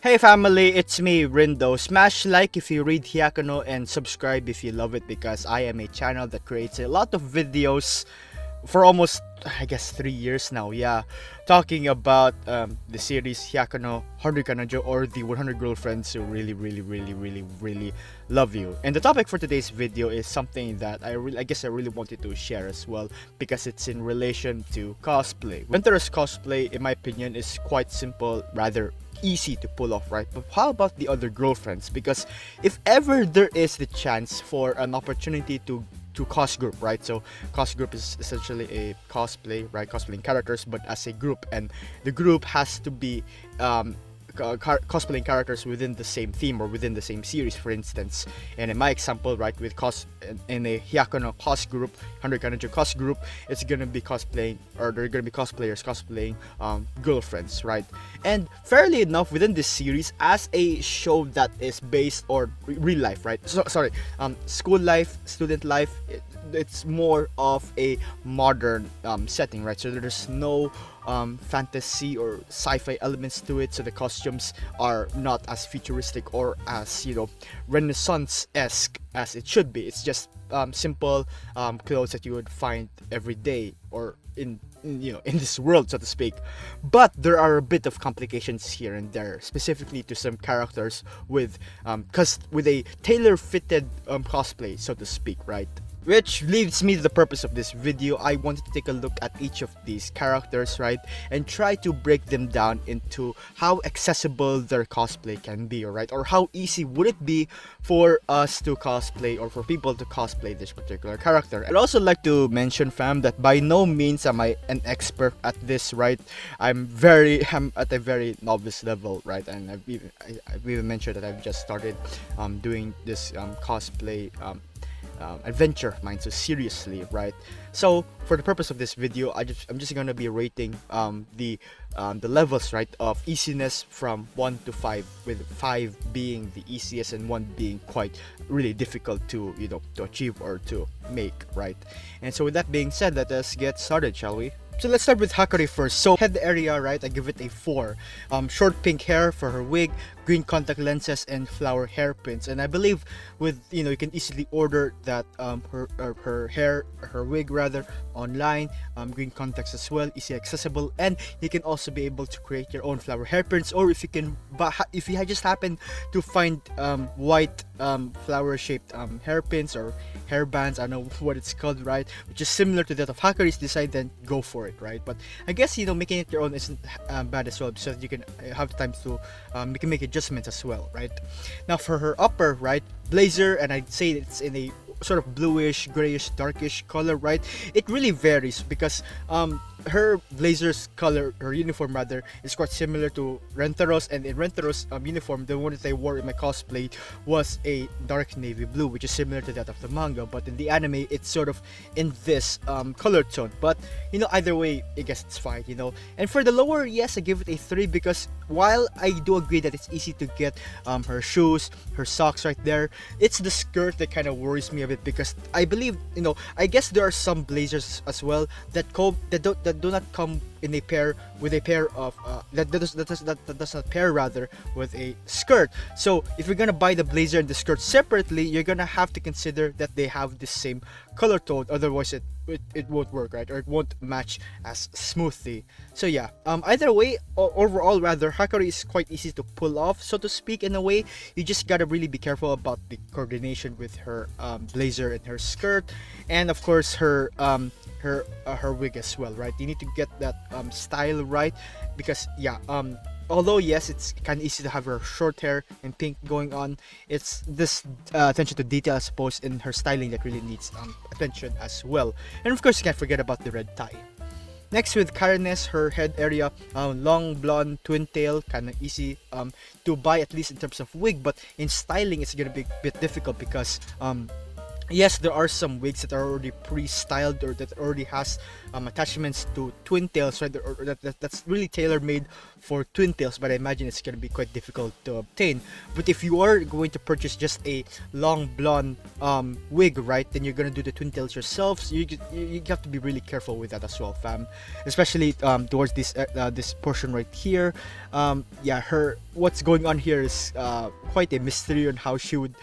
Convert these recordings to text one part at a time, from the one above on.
Hey family, it's me, Rindo. Smash like if you read Hyakkano and subscribe if you love it because I am a channel that creates a lot of videos for almost, I guess, 3 years now. Yeah, talking about the series Hyakkano, 100 Kanajo, or the 100 Girlfriends who really love you. And the topic for today's video is something that I guess I really wanted to share as well because it's in relation to cosplay. Winter's cosplay, in my opinion, is quite simple, rather easy to pull off, right? But how about the other girlfriends? Because if ever there is the chance for an opportunity to cosgroup, right? So cosgroup is essentially a cosplay, right? Cosplaying characters, but as a group, and the group has to be cosplaying characters within the same theme or within the same series, for instance. And in my example, right, with in a Hyakkano cos group, 100 Kanajo cos group, it's gonna be cosplaying, or they're gonna be cosplayers cosplaying girlfriends, right? And fairly enough, within this series, as a show that is based on real life, right? So sorry, school life, student life. It's more of a modern setting, right? So there's no fantasy or sci-fi elements to it, so the costumes are not as futuristic or as, you know, Renaissance-esque as it should be. It's just simple clothes that you would find every day or in this world, so to speak. But there are a bit of complications here and there, specifically to some characters with with a tailor-fitted cosplay, so to speak, right? Which leads me to the purpose of this video. I wanted to take a look at each of these characters, right, and try to break them down into how accessible their cosplay can be, right, or how easy would it be for us to cosplay or for people to cosplay this particular character. I'd also like to mention, fam, that by no means am I an expert at this, right? I'm at a very novice level, right, and I've even mentioned that I've just started doing this cosplay adventure of mine so seriously, right? So for the purpose of this video, I'm just gonna be rating the levels, right, of easiness from 1 to 5, with 5 being the easiest and 1 being quite really difficult to to achieve or to make, right? And so with that being said, let us get started, shall we? So let's start with Hakari first. So head area, right, I give it a 4. Short pink hair for her wig, green contact lenses, and flower hairpins. And I believe with, you can easily order that her wig rather, online. Green contacts as well, easy accessible, and you can also be able to create your own flower hairpins, or if you just happen to find white flower shaped hairpins or hairbands, I don't know what it's called, right, which is similar to that of Hakari's design, then go for it, right? But I guess making it your own isn't bad as well, so that you can have time to you can make adjustments as well, right? Now for her upper, right, blazer, and I'd say it's in a sort of bluish, grayish, darkish color, right? It really varies because her blazer's color, her uniform rather, is quite similar to Rentero's, and in Rentero's uniform, the one that I wore in my cosplay was a dark navy blue, which is similar to that of the manga, but in the anime, it's sort of in this color tone. But either way, I guess it's fine, And for the lower, yes, I give it a 3 because while I do agree that it's easy to get her shoes, her socks right there, it's the skirt that kind of worries me a bit, because I believe, I guess there are some blazers as well that do not come in a pair with a pair of that does not pair rather with a skirt. So if you're gonna buy the blazer and the skirt separately, you're gonna have to consider that they have the same color tone, otherwise it won't work, right, or it won't match as smoothly. So yeah, either way, overall rather, Hakari is quite easy to pull off, so to speak. In a way, you just gotta really be careful about the coordination with her blazer and her skirt, and of course her wig as well, right? You need to get that style right, because yeah, although yes, it's kind of easy to have her short hair and pink going on, it's this attention to detail, I suppose, in her styling that really needs attention as well. And of course, you can't forget about the red tie. Next with Karenes, her head area, long blonde twin tail, kind of easy to buy, at least in terms of wig, but in styling it's gonna be a bit difficult because yes, there are some wigs that are already pre-styled or that already has attachments to twin tails, right? Or that's really tailor-made for twin tails, but I imagine it's going to be quite difficult to obtain. But if you are going to purchase just a long blonde wig, right, then you're going to do the twin tails yourself. So you have to be really careful with that as well, fam. Especially towards this portion right here. Yeah, her what's going on here is quite a mystery on how she would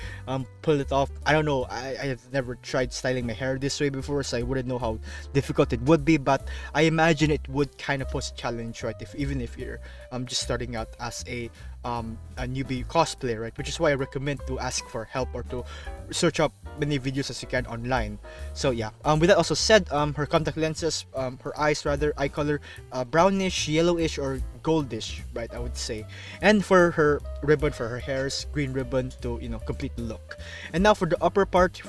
pull it off. I don't know. I have never tried styling my hair this way before, so I wouldn't know how difficult it would be. But I imagine it would kind of pose a challenge, right? Even if you're just starting out as a newbie cosplayer, right? Which is why I recommend to ask for help or to search up many videos as you can online. So yeah, with that also said, her contact lenses, her eyes rather, eye color, brownish, yellowish, or goldish, right, I would say. And for her ribbon, for her hairs, green ribbon to, you know, complete the look. And now for the upper part,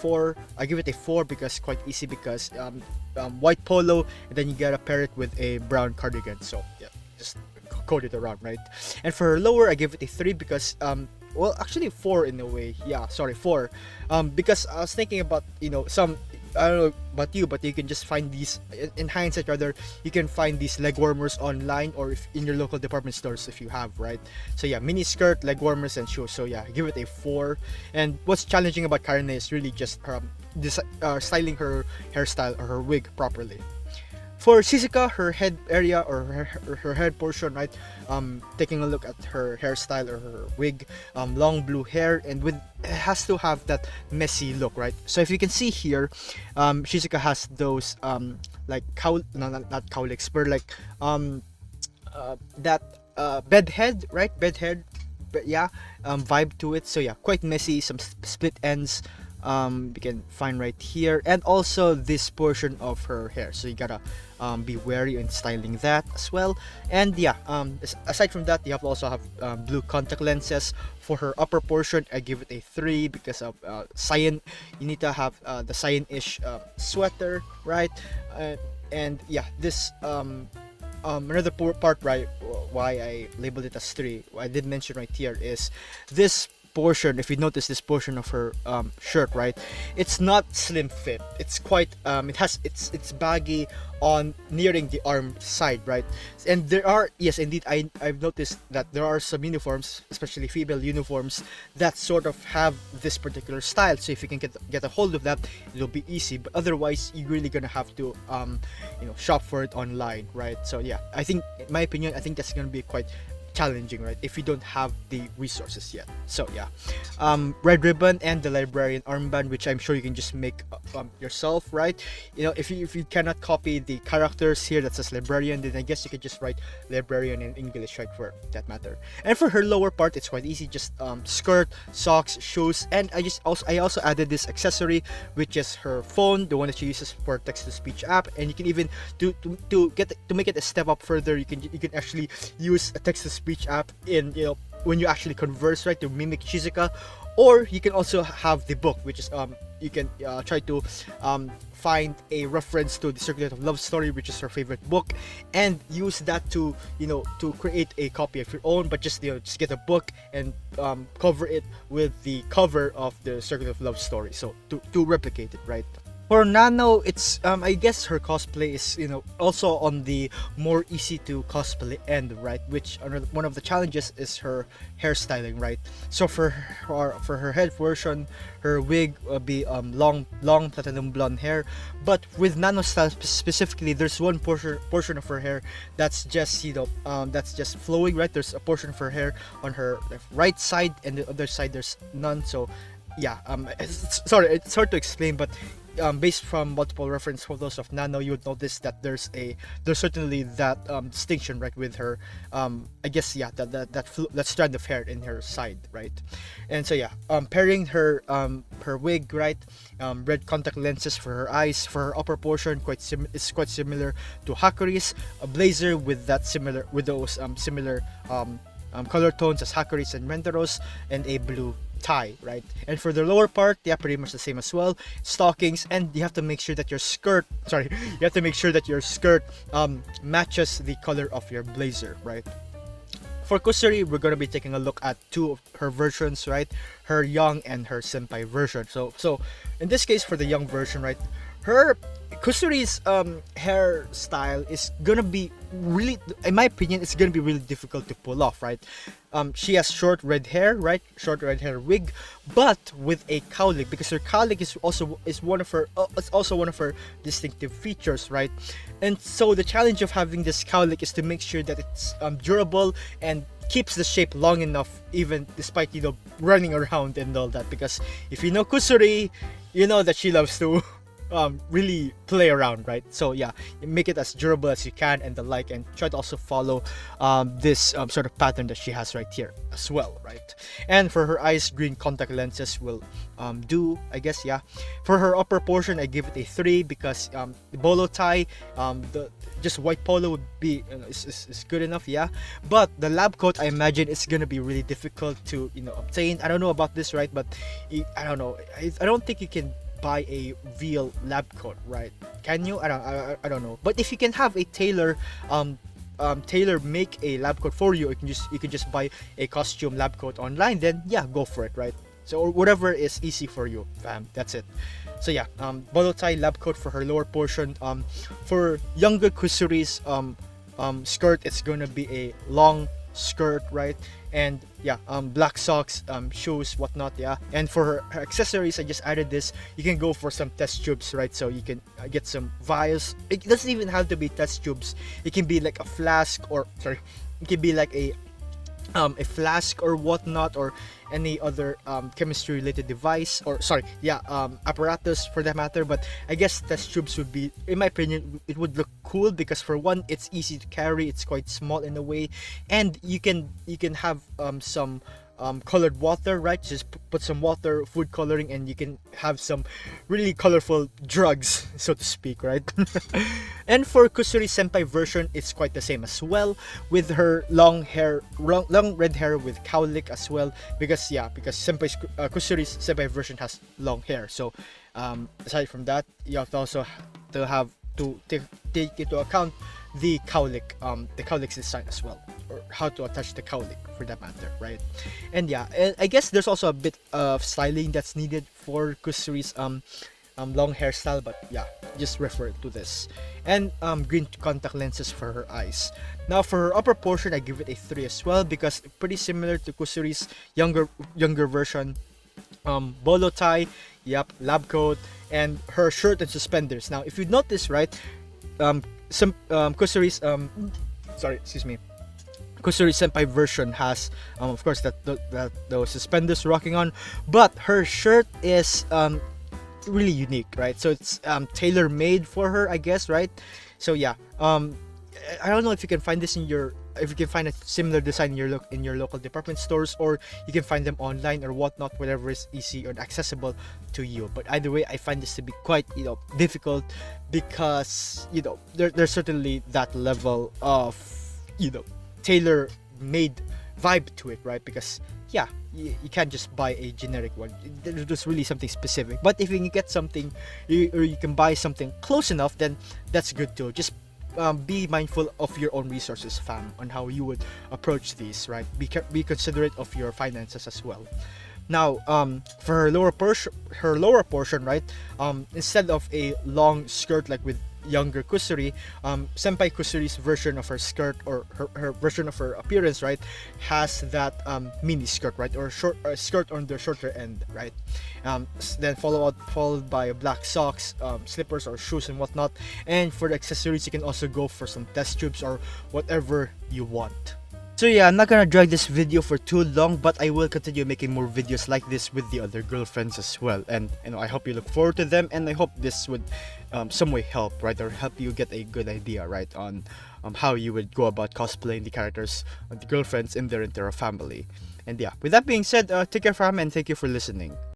I give it a 4 because quite easy, because white polo, and then you gotta pair it with a brown cardigan. So yeah, just code it around, right? And for her lower, I give it a 3 because well, actually 4 in a way. Yeah, sorry, 4. Because I was thinking about, you know, I don't know about you, but you can just find these, in hindsight rather, you can find these leg warmers online, or if in your local department stores if you have, right? So yeah, mini skirt, leg warmers, and shoes. So yeah, give it a 4. And what's challenging about Karine is really just styling her hairstyle or her wig properly. For Shizuka, her head area or her head portion, right? Taking a look at her hairstyle or her wig, long blue hair, and it has to have that messy look, right? So if you can see here, Shizuka has those like not cowlicks, but like that bed head, right? Bed head, but yeah, vibe to it. So yeah, quite messy, some split ends. You can find right here, and also this portion of her hair, so you gotta be wary in styling that as well. And yeah, aside from that, you also have blue contact lenses. For her upper portion, I give it a 3 because of cyan. You need to have the cyan-ish sweater, right? And yeah, this another part, right, why I labeled it as 3, I did mention right here, is this portion. If you notice this portion of her shirt, right, it's not slim fit. It's quite it's baggy on nearing the arm side, right? And there are, yes indeed, I've noticed that there are some uniforms, especially female uniforms, that sort of have this particular style. So if you can get a hold of that, it'll be easy, but otherwise you're really gonna have to shop for it online, right? So yeah, I think, in my opinion, I think that's gonna be quite challenging, right, if you don't have the resources yet. So yeah, red ribbon and the librarian armband, which I'm sure you can just make yourself, right? You know, if you cannot copy the characters here that says librarian, then I guess you could just write librarian in English, right, for that matter. And for her lower part, it's quite easy, just skirt, socks, shoes, and I also added this accessory, which is her phone, the one that she uses for text-to-speech app. And you can even to make it a step up further, you can actually use a text-to-speech app in, when you actually converse, right, to mimic Shizuka. Or you can also have the book, which is you can try to find a reference to the Circuit of Love story, which is her favorite book, and use that to to create a copy of your own. But just just get a book and cover it with the cover of the Circuit of Love story, so to replicate it, right? For Nano, it's I guess her cosplay is also on the more easy to cosplay end, right? Which one of the challenges is her hairstyling, right? So for her head version, her wig will be long platinum blonde hair. But with Nano style specifically, there's one portion of her hair that's just that's just flowing, right? There's a portion of her hair on her right side, and the other side there's none. So yeah, it's hard to explain, but based from multiple reference photos of Nano, you would notice that there's certainly that distinction, right, with her I guess, yeah, that strand of hair in her side, right? And so yeah, pairing her wig, right, red contact lenses for her eyes. For her upper portion, is quite similar to Hakuri's, a blazer with those similar color tones as Hakuri's and Rentero's, and a blue tie, right? And for the lower part, yeah, pretty much the same as well. Stockings, and you have to make sure that your skirt matches the color of your blazer, right? For Kusuri, we're gonna be taking a look at two of her versions, right? Her young and her senpai version. So in this case, for the young version, right, her Kusuri's hairstyle is gonna be really, in my opinion, it's gonna be really difficult to pull off, right? She has short red hair, right? Short red hair wig, but with a cowlick, because her cowlick is also one of her distinctive features, right? And so the challenge of having this cowlick is to make sure that it's durable and keeps the shape long enough, even despite running around and all that. Because if you know Kusuri, you know that she loves to really play around, right? So yeah, make it as durable as you can and the like, and try to also follow this sort of pattern that she has right here as well, right? And for her eyes, green contact lenses will do, I guess. Yeah, for her upper portion, I give it a 3 because the bolo tie, the just white polo would be is good enough. Yeah, but the lab coat, I imagine it's gonna be really difficult to obtain. I don't know about this, right? But I don't know, I don't think you can buy a real lab coat, right? Can you? I don't know. But if you can have a tailor make a lab coat for you, you can just buy a costume lab coat online, then yeah, go for it, right? So, or whatever is easy for you, fam. That's it. So yeah, bolo tie lab coat for her lower portion. For younger Kusuri's skirt, it's gonna be a long skirt, right? And yeah, black socks, shoes, whatnot. Yeah, and for her accessories, I just added this. You can go for some test tubes, right? So you can get some vials. It doesn't even have to be test tubes. It can be like a flask, or sorry, it can be like a flask or whatnot, or any other chemistry related device, or sorry, yeah, apparatus for that matter. But I guess test tubes would be, in my opinion, it would look cool because for one, it's easy to carry, it's quite small in a way, and you can have some colored water, right? Just put some water, food coloring, and you can have some really colorful drugs, so to speak, right? And for Kusuri Senpai version, it's quite the same as well, with her long red hair with cowlick as well, because Kusuri's Senpai version has long hair. So aside from that, you have to also have to take into account the cowlick's design as well, or how to attach the cowlick for that matter, right? And yeah, I guess there's also a bit of styling that's needed for Kusuri's long hairstyle, but yeah, just refer to this. And green contact lenses for her eyes. Now for her upper portion, I give it a 3 as well, because pretty similar to Kusuri's younger version. Bolo tie, yep, lab coat, and her shirt and suspenders. Now if you notice, right, Kusuri's Kusuri Senpai version has of course that those suspenders rocking on, but her shirt is really unique, right? So it's tailor made for her, I guess, right? So yeah, I don't know if you can find this if you can find a similar design in your local department stores, or you can find them online or whatnot, whatever is easy or accessible to you. But either way, I find this to be quite difficult, because there's certainly that level of tailor made vibe to it, right? Because yeah, you can't just buy a generic one. There's really something specific. But if you can get something, or you can buy something close enough, then that's good too. Just be mindful of your own resources, fam, on how you would approach these, right? Be considerate of your finances as well. Now, for her lower portion, right? Instead of a long skirt like with younger Kusuri, Senpai Kusuri's version of her skirt, or her version of her appearance, right, has that mini skirt, right, or skirt on the shorter end, right? Then followed by black socks, slippers or shoes and whatnot. And for the accessories, you can also go for some test tubes or whatever you want. So yeah, I'm not gonna drag this video for too long, but I will continue making more videos like this with the other girlfriends as well. And I hope you look forward to them, and I hope this would some way help, right, or help you get a good idea, right, on how you would go about cosplaying the characters of the girlfriends in their entire family. And yeah, with that being said, take care, fam, and thank you for listening.